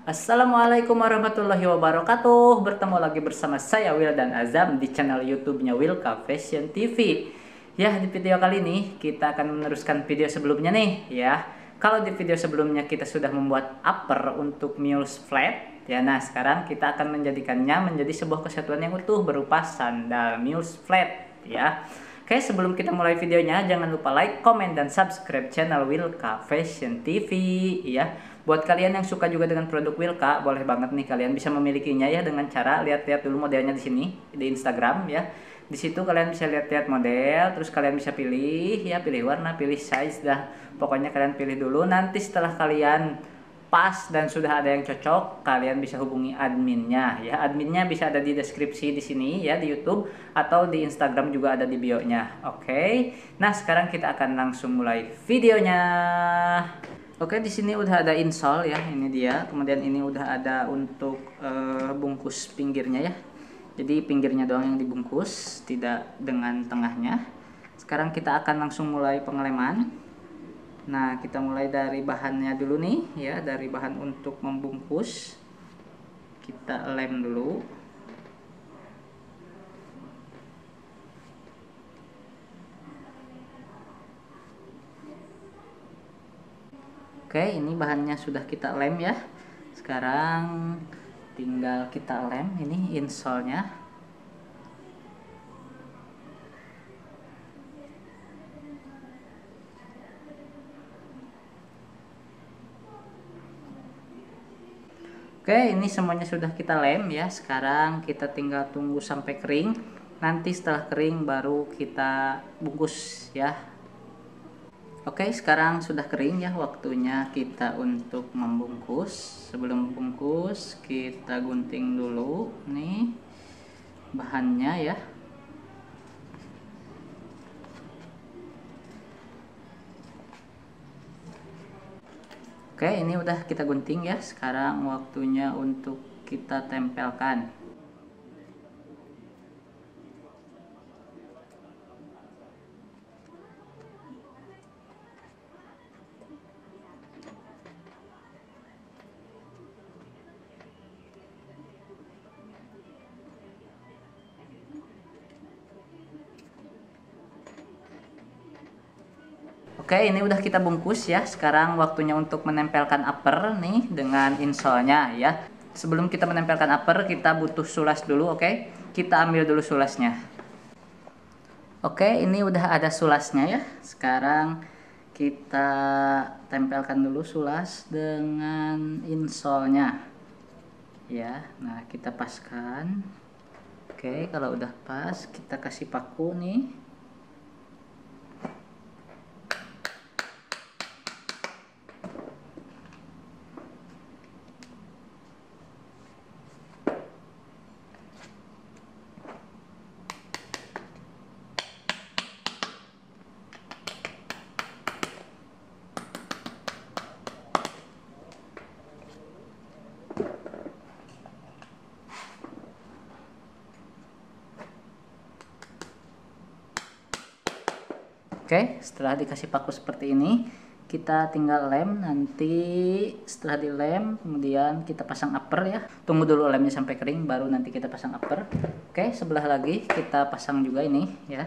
Assalamualaikum warahmatullahi wabarakatuh. Bertemu lagi bersama saya Will dan Azam di channel YouTube-nya Wilka Fashion TV. Ya, di video kali ini kita akan meneruskan video sebelumnya nih, ya. Kalau di video sebelumnya kita sudah membuat upper untuk mules flat, ya. Nah, sekarang kita akan menjadikannya menjadi sebuah kesatuan yang utuh berupa sandal mules flat, ya. Oke, sebelum kita mulai videonya, jangan lupa like, comment, dan subscribe channel Wilka Fashion TV, ya. Buat kalian yang suka juga dengan produk Wilka, boleh banget nih kalian bisa memilikinya ya dengan cara lihat-lihat dulu modelnya di sini di Instagram ya. Di situ kalian bisa lihat-lihat model, terus kalian bisa pilih ya, pilih warna, pilih size dah. Pokoknya kalian pilih dulu. Nanti setelah kalian pas dan sudah ada yang cocok, kalian bisa hubungi adminnya ya. Adminnya bisa ada di deskripsi di sini ya di YouTube atau di Instagram juga ada di bio-nya. Oke. Nah, sekarang kita akan langsung mulai videonya. Oke, di sini udah ada insole ya, ini dia. Kemudian ini udah ada untuk bungkus pinggirnya ya. Jadi pinggirnya doang yang dibungkus, tidak dengan tengahnya. Sekarang kita akan langsung mulai pengeleman. Nah, kita mulai dari bahannya dulu nih ya, dari bahan untuk membungkus. Kita lem dulu. Oke, ini bahannya sudah kita lem ya. Sekarang tinggal kita lem ini insole-nya. Oke, ini semuanya sudah kita lem ya. Sekarang kita tinggal tunggu sampai kering. Nanti setelah kering baru kita bungkus ya. Oke, sekarang sudah kering ya, waktunya kita untuk membungkus. Sebelum bungkus, kita gunting dulu nih bahannya ya. Oke, ini udah kita gunting ya. Sekarang waktunya untuk kita tempelkan. Oke, ini udah kita bungkus ya. Sekarang waktunya untuk menempelkan upper nih dengan insole-nya ya. Sebelum kita menempelkan upper, kita butuh sulas dulu, oke? Kita ambil dulu sulasnya. Oke, ini udah ada sulasnya ya. Sekarang kita tempelkan dulu sulas dengan insole-nya. Ya, nah kita paskan. Oke, kalau udah pas, kita kasih paku nih. Oke, setelah dikasih paku seperti ini, kita tinggal lem. Nanti setelah dilem, kemudian kita pasang upper ya. Tunggu dulu lemnya sampai kering, baru nanti kita pasang upper. Oke, sebelah lagi kita pasang juga ini ya.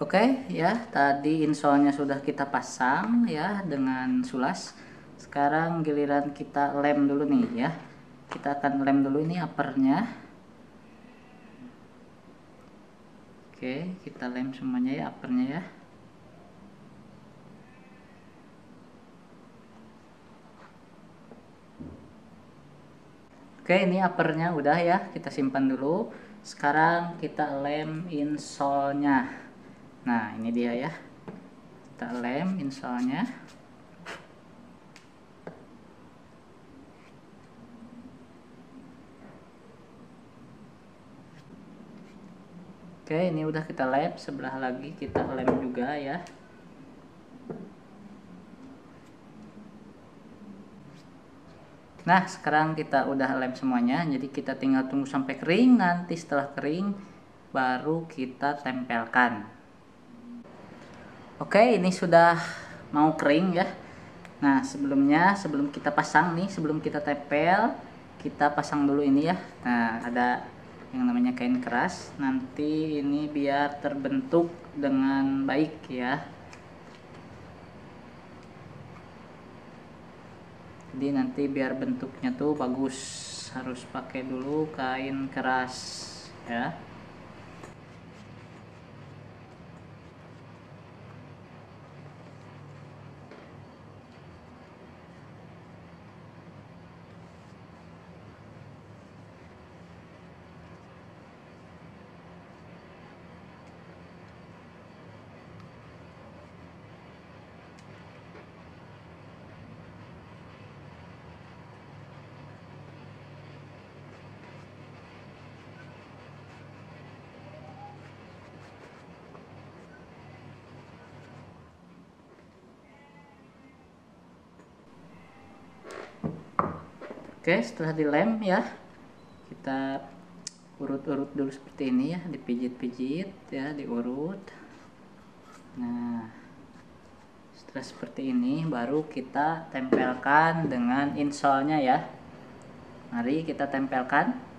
Oke ya, tadi insole-nya sudah kita pasang ya dengan sulas. Sekarang giliran kita lem dulu nih ya. Kita akan lem dulu ini uppernya. Oke, kita lem semuanya ya, uppernya ya. Oke, ini uppernya udah ya, kita simpan dulu. Sekarang kita lem insole-nya. Nah, ini dia ya. Kita lem insole-nya. Oke, ini udah kita lem, sebelah lagi kita lem juga ya. Nah, sekarang kita udah lem semuanya, jadi kita tinggal tunggu sampai kering. Nanti setelah kering baru kita tempelkan. Oke, ini sudah mau kering ya. Nah, sebelum kita pasang nih, sebelum kita tempel, kita pasang dulu ini ya. Nah, ada yang namanya kain keras. Nanti ini biar terbentuk dengan baik ya. Jadi nanti biar bentuknya tuh bagus, harus pakai dulu kain keras ya. Oke, setelah dilem ya, kita urut-urut dulu seperti ini ya, dipijit-pijit ya, diurut. Nah, setelah seperti ini baru kita tempelkan dengan insolnya ya. Mari kita tempelkan.